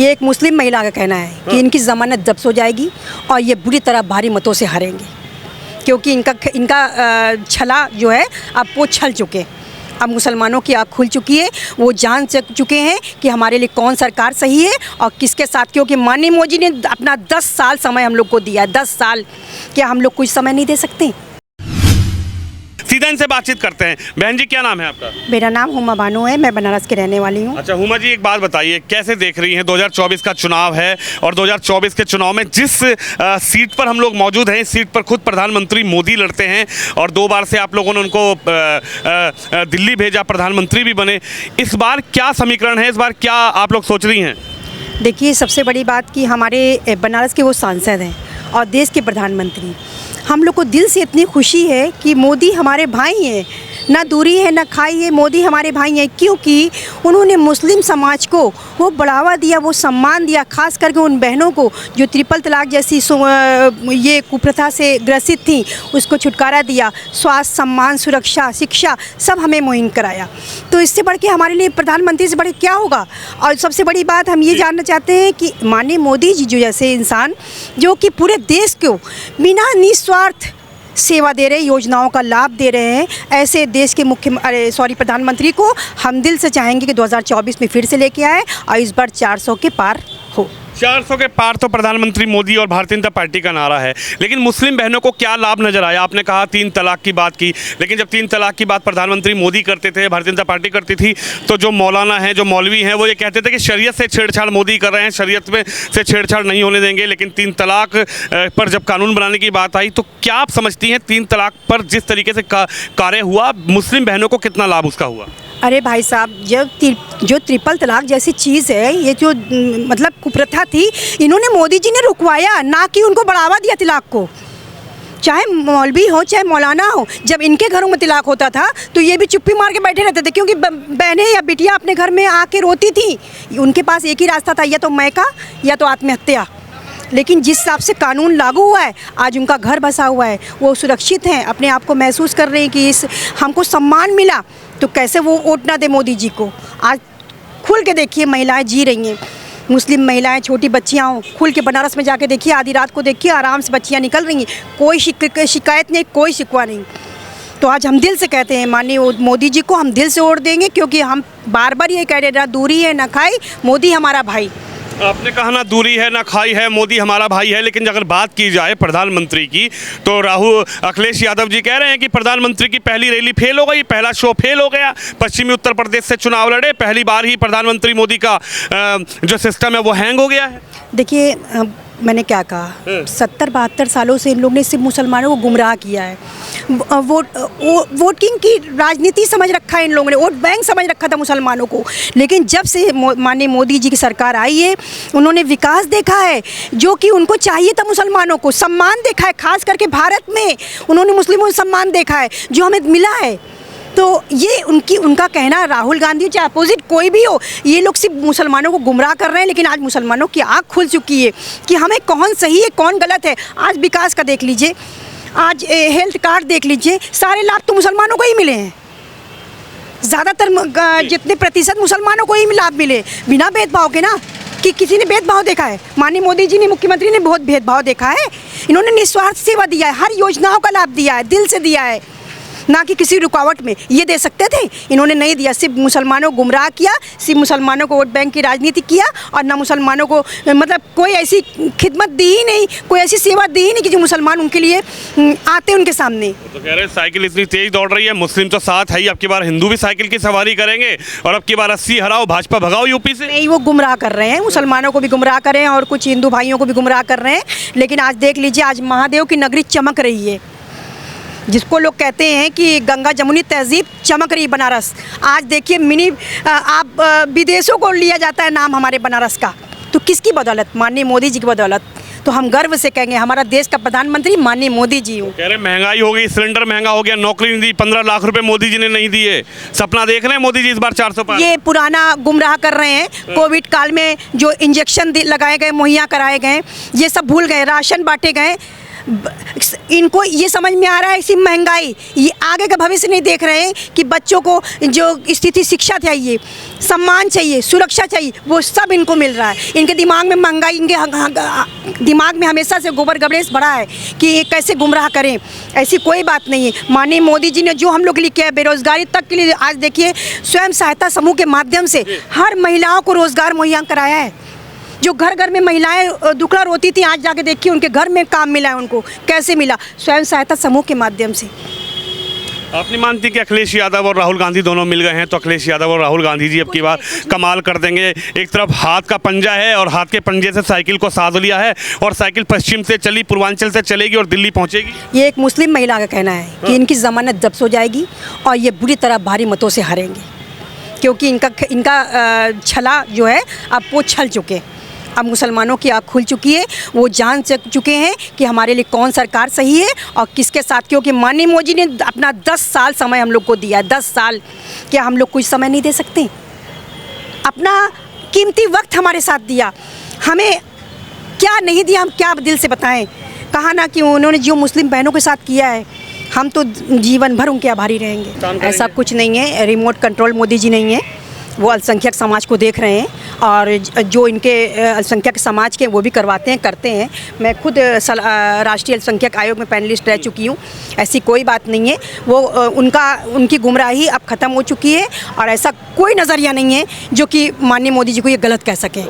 ये एक मुस्लिम महिला का कहना है कि इनकी ज़मानत जब्त हो जाएगी और ये बुरी तरह भारी मतों से हारेंगे, क्योंकि इनका छला जो है अब वो छल चुके। अब मुसलमानों की आँख खुल चुकी है, वो जान चुके हैं कि हमारे लिए कौन सरकार सही है और किसके साथ, क्योंकि माननीय मोदी ने अपना 10 साल समय हम लोग को दिया है। 10 साल क्या हम लोग कुछ समय नहीं दे सकते? सीधा इनसे बातचीत करते हैं। बहन जी, क्या नाम है आपका? मेरा नाम हुमा बानो है, मैं बनारस की रहने वाली हूँ। अच्छा हुमा जी, एक बात बताइए, कैसे देख रही हैं 2024 का चुनाव है और 2024 के चुनाव में जिस सीट पर हम लोग मौजूद हैं, इस सीट पर खुद प्रधानमंत्री मोदी लड़ते हैं और 2 बार से आप लोगों ने उनको दिल्ली भेजा, प्रधानमंत्री भी बने। इस बार क्या समीकरण है, इस बार क्या आप लोग सोच रही हैं? देखिए, सबसे बड़ी बात कि हमारे बनारस के वो सांसद हैं और देश के प्रधानमंत्री, हम लोग को दिल से इतनी खुशी है कि मोदी हमारे भाई हैं, ना दूरी है ना खाई है, मोदी हमारे भाई हैं, क्योंकि उन्होंने मुस्लिम समाज को वो बढ़ावा दिया, वो सम्मान दिया, खास करके उन बहनों को जो ट्रिपल तलाक जैसी ये कुप्रथा से ग्रसित थी, उसको छुटकारा दिया। स्वास्थ्य, सम्मान, सुरक्षा, शिक्षा सब हमें मुहैया कराया। तो इससे बढ़ के हमारे लिए प्रधानमंत्री से बढ़ के क्या होगा? और सबसे बड़ी बात हम ये जानना चाहते हैं कि माननीय मोदी जी जो जैसे इंसान जो कि पूरे देश को बिना निस्वार्थ सेवा दे रहे, योजनाओं का लाभ दे रहे हैं, ऐसे देश के प्रधानमंत्री को हम दिल से चाहेंगे कि 2024 में फिर से लेके आए और इस बार 400 के पार हो। 400 के पार तो प्रधानमंत्री मोदी और भारतीय जनता पार्टी का नारा है, लेकिन मुस्लिम बहनों को क्या लाभ नजर आया? आपने कहा 3 तलाक की बात की, लेकिन जब 3 तलाक की बात प्रधानमंत्री मोदी करते थे, भारतीय जनता पार्टी करती थी, तो जो मौलाना हैं, जो मौलवी हैं, वो ये कहते थे कि शरीयत से छेड़छाड़ मोदी कर रहे हैं, शरीयत में से छेड़छाड़ नहीं होने देंगे। लेकिन 3 तलाक पर जब कानून बनाने की बात आई, तो क्या आप समझती हैं 3 तलाक पर जिस तरीके से कार्य हुआ, मुस्लिम बहनों को कितना लाभ उसका हुआ? अरे भाई साहब, जो ट्रिपल तलाक जैसी चीज़ है, ये जो मतलब कुप्रथा थी, इन्होंने मोदी जी ने रुकवाया, ना कि उनको बढ़ावा दिया तलाक को। चाहे मौलवी हो चाहे मौलाना हो, जब इनके घरों में तलाक होता था तो ये भी चुप्पी मार के बैठे रहते थे, क्योंकि बहनें या बिटियाँ अपने घर में आके रोती थी। उनके पास एक ही रास्ता था, या तो मैका या तो आत्महत्या। लेकिन जिस हिसाब से कानून लागू हुआ है, आज उनका घर बसा हुआ है, वो सुरक्षित हैं, अपने आप को महसूस कर रहे हैं कि हमको सम्मान मिला, तो कैसे वो वोट ना दे मोदी जी को? आज खुल के देखिए, महिलाएं जी रही हैं, मुस्लिम महिलाएं, छोटी बच्चियां हों, खुल के बनारस में जाके देखिए, आधी रात को देखिए, आराम से बच्चियां निकल रही हैं, कोई शिकायत नहीं, कोई शिकवा नहीं। तो आज हम दिल से कहते हैं माननीय मोदी जी को हम दिल से वोट देंगे, क्योंकि हम बार बार ये कह रहे हैं, ना दूरी है ना खाई, मोदी हमारा भाई। आपने कहा ना दूरी है ना खाई है, मोदी हमारा भाई है, लेकिन अगर बात की जाए प्रधानमंत्री की, तो अखिलेश यादव जी कह रहे हैं कि प्रधानमंत्री की पहली रैली फेल हो गई, पहला शो फेल हो गया। पश्चिमी उत्तर प्रदेश से चुनाव लड़े, पहली बार ही प्रधानमंत्री मोदी का जो सिस्टम है वो हैंग हो गया है। देखिए, मैंने क्या कहा, 70-72 सालों से इन लोग ने सिर्फ मुसलमानों को गुमराह किया है। वोटिंग की राजनीति समझ रखा है इन लोगों ने, वोट बैंक समझ रखा था मुसलमानों को। लेकिन जब से माननीय मोदी जी की सरकार आई है, उन्होंने विकास देखा है जो कि उनको चाहिए था, मुसलमानों को सम्मान देखा है, खास करके भारत में उन्होंने मुस्लिमों को सम्मान देखा है जो हमें मिला है। तो ये उनका कहना, राहुल गांधी चाहे अपोजिट कोई भी हो, ये लोग सिर्फ मुसलमानों को गुमराह कर रहे हैं। लेकिन आज मुसलमानों की आँख खुल चुकी है कि हमें कौन सही है कौन गलत है। आज विकास का देख लीजिए, आज हेल्थ कार्ड देख लीजिए, सारे लाभ तो मुसलमानों को ही मिले हैं, ज़्यादातर जितने प्रतिशत मुसलमानों को ही लाभ मिले, बिना भेदभाव के ना, कि किसी ने भेदभाव देखा है? माननीय मोदी जी ने, मुख्यमंत्री ने बहुत भेदभाव देखा है। इन्होंने निस्वार्थ सेवा दिया है, हर योजनाओं का लाभ दिया है, दिल से दिया है, ना कि किसी रुकावट में। ये दे सकते थे, इन्होंने नहीं दिया, सिर्फ मुसलमानों को गुमराह किया, सिर्फ मुसलमानों को वोट बैंक की राजनीति किया, और ना मुसलमानों को मतलब कोई ऐसी खिदमत दी ही नहीं, कोई ऐसी सेवा दी ही नहीं कि जो मुसलमान उनके लिए आते उनके सामने। तो कह रहे हैं साइकिल इतनी तेज दौड़ रही है, मुस्लिम तो साथ है ही, अब की बार हिंदू भी साइकिल की सवारी करेंगे और अब की बार 80 हराओ, भाजपा भगाओ यूपी से। नहीं, वो गुमराह कर रहे हैं, मुसलमानों को भी गुमराह कर रहे हैं और कुछ हिंदू भाइयों को भी गुमराह कर रहे हैं। लेकिन आज देख लीजिए, आज महादेव की नगरी चमक रही है, जिसको लोग कहते हैं कि गंगा जमुनी तहजीब चमक रही बनारस। आज देखिए, आप विदेशों को लिया जाता है नाम हमारे बनारस का, तो किसकी बदौलत? माननीय मोदी जी की बदौलत। तो हम गर्व से कहेंगे हमारा देश का प्रधानमंत्री माननीय मोदी जी हो। कह रहे महंगाई हो गई, सिलेंडर महंगा हो गया, नौकरी नहीं दी, 15 लाख रुपए मोदी जी ने नहीं दिए। सपना देख रहे हैं मोदी जी इस बार 400 पार? ये पुराना गुमराह कर रहे हैं। कोविड काल में जो इंजेक्शन लगाए गए, मुहैया कराए गए, ये सब भूल गए। राशन बांटे गए, इनको ये समझ में आ रहा है इसी महंगाई, ये आगे का भविष्य नहीं देख रहे हैं कि बच्चों को जो स्थिति शिक्षा चाहिए, सम्मान चाहिए, सुरक्षा चाहिए, वो सब इनको मिल रहा है। इनके दिमाग में महंगाई, इनके दिमाग में हमेशा से गोबर गबड़ेस भरा है कि ये कैसे गुमराह करें। ऐसी कोई बात नहीं है। माननीय मोदी जी ने जो हम लोग के लिए किया है, बेरोजगारी तक के लिए, आज देखिए स्वयं सहायता समूह के माध्यम से हर महिलाओं को रोजगार मुहैया कराया है। जो घर घर में महिलाएं दुखड़ा रोती थी, आज जाके देखिए उनके घर में काम मिला है। उनको कैसे मिला? स्वयं सहायता समूह के माध्यम से। आप नहीं मानती कि अखिलेश यादव और राहुल गांधी दोनों मिल गए हैं, तो अखिलेश यादव और राहुल गांधी जी अब की बार कमाल कर देंगे? एक तरफ हाथ का पंजा है और हाथ के पंजे से साइकिल को साध लिया है, और साइकिल पश्चिम से चली, पूर्वांचल से चलेगी और दिल्ली पहुंचेगी। ये एक मुस्लिम महिला का कहना है कि इनकी जमानत जब्त हो जाएगी और ये बुरी तरह भारी मतों से हारेंगे, क्योंकि इनका छला जो है अब वो छल चुके हैं। अब मुसलमानों की आँख खुल चुकी है, वो जान चुके हैं कि हमारे लिए कौन सरकार सही है और किसके साथ। क्योंकि माननीय मोदी ने अपना 10 साल समय हम लोग को दिया है। 10 साल क्या हम लोग कुछ समय नहीं दे सकते? अपना कीमती वक्त हमारे साथ दिया, हमें क्या नहीं दिया, हम क्या दिल से बताएं। कहा ना कि उन्होंने जो मुस्लिम बहनों के साथ किया है, हम तो जीवन भर उनके आभारी रहेंगे। ऐसा कुछ नहीं है, रिमोट कंट्रोल मोदी जी नहीं है, वो अल्पसंख्यक समाज को देख रहे हैं और जो इनके अल्पसंख्यक समाज के वो भी करवाते हैं, करते हैं। मैं खुद राष्ट्रीय अल्पसंख्यक आयोग में पैनलिस्ट रह चुकी हूँ। ऐसी कोई बात नहीं है। वो उनकी गुमराही अब ख़त्म हो चुकी है और ऐसा कोई नज़रिया नहीं है जो कि माननीय मोदी जी को ये गलत कह सके।